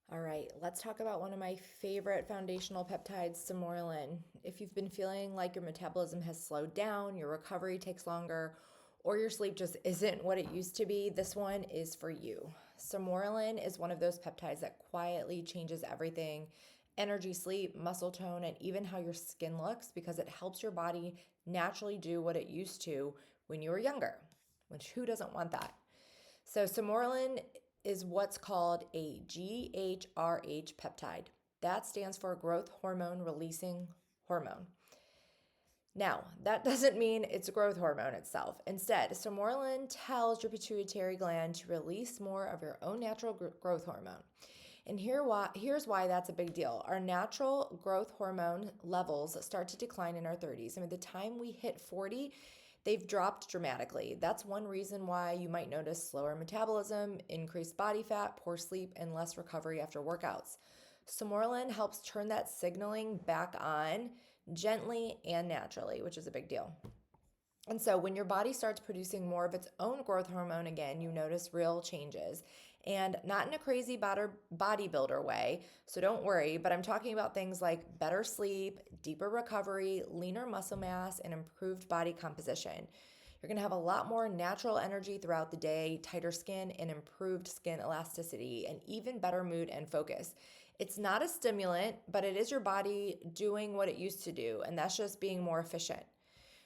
All right, let's talk about one of my favorite foundational peptides, Sermorelin. If you've been feeling like your metabolism has slowed down, your recovery takes longer, or your sleep just isn't what it used to be, this one is for you. Sermorelin is one of those peptides that quietly changes everything: energy, sleep, muscle tone, and even how your skin looks, because it helps your body naturally do what it used to when you were younger, which who doesn't want that? So, Sermorelin is what's called a GHRH peptide. That stands for growth hormone releasing hormone. Now, that doesn't mean it's a growth hormone itself. Instead, Sermorelin tells your pituitary gland to release more of your own natural growth hormone. And here's why that's a big deal. Our natural growth hormone levels start to decline in our 30s. I mean, the time we hit 40, they've dropped dramatically. That's one reason why you might notice slower metabolism, increased body fat, poor sleep, and less recovery after workouts. Sermorelin helps turn that signaling back on gently and naturally, which is a big deal. And so when your body starts producing more of its own growth hormone again, you notice real changes. And not in a crazy bodybuilder way, so don't worry, but I'm talking about things like better sleep, deeper recovery, leaner muscle mass, and improved body composition. You're gonna have a lot more natural energy throughout the day, tighter skin, and improved skin elasticity, and even better mood and focus. It's not a stimulant, but it is your body doing what it used to do, and that's just being more efficient.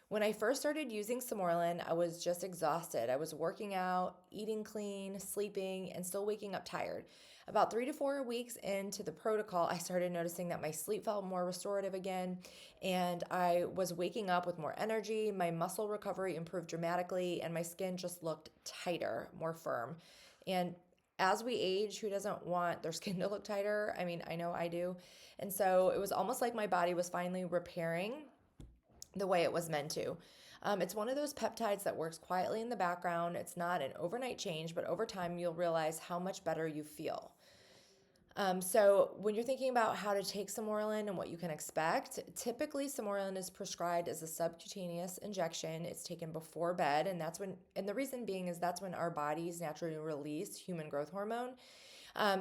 When I first started using Sermorelin, I was just exhausted. I was working out, eating clean, sleeping, and still waking up tired. About 3 to 4 weeks into the protocol, I started noticing that my sleep felt more restorative again, and I was waking up with more energy. My muscle recovery improved dramatically, and my skin just looked tighter, more firm. And as we age, who doesn't want their skin to look tighter? I mean, I know I do. And so it was almost like my body was finally repairing the way it was meant to. It's one of those peptides that works quietly in the background. It's not an overnight change, but over time, you'll realize how much better you feel. So, when you're thinking about how to take Sermorelin and what you can expect, typically Sermorelin is prescribed as a subcutaneous injection. It's taken before bed, and the reason being is that's when our bodies naturally release human growth hormone.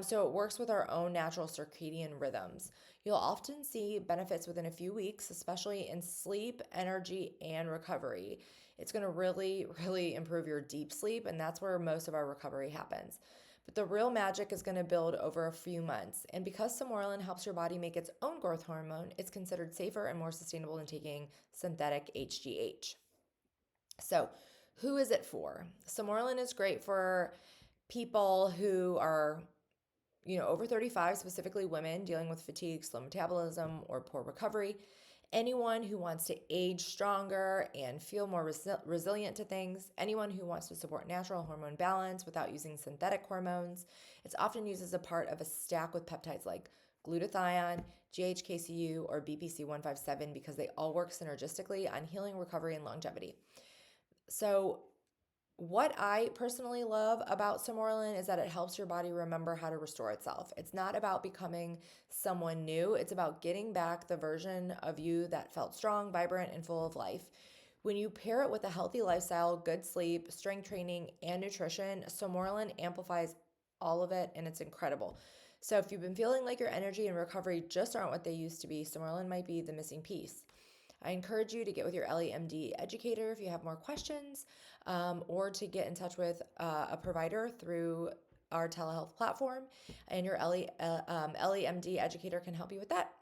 So it works with our own natural circadian rhythms. You'll often see benefits within a few weeks, especially in sleep, energy, and recovery. It's going to really, really improve your deep sleep, and that's where most of our recovery happens. But the real magic is going to build over a few months. And because Sermorelin helps your body make its own growth hormone, it's considered safer and more sustainable than taking synthetic HGH. So, who is it for? Sermorelin is great for people who are over 35, specifically women dealing with fatigue, slow metabolism, or poor recovery. Anyone who wants to age stronger and feel more resilient to things. Anyone who wants to support natural hormone balance without using synthetic hormones. It's often used as a part of a stack with peptides like glutathione, GHKCU, or BPC-157 because they all work synergistically on healing, recovery, and longevity. So what I personally love about Sermorelin is that it helps your body remember how to restore itself. It's not about becoming someone new. It's about getting back the version of you that felt strong, vibrant, and full of life. When you pair it with a healthy lifestyle, good sleep, strength training, and nutrition, Sermorelin amplifies all of it, and it's incredible. So if you've been feeling like your energy and recovery just aren't what they used to be, Sermorelin might be the missing piece. I encourage you to get with your LEMD educator if you have more questions, or to get in touch with a provider through our telehealth platform, and your LEMD educator can help you with that.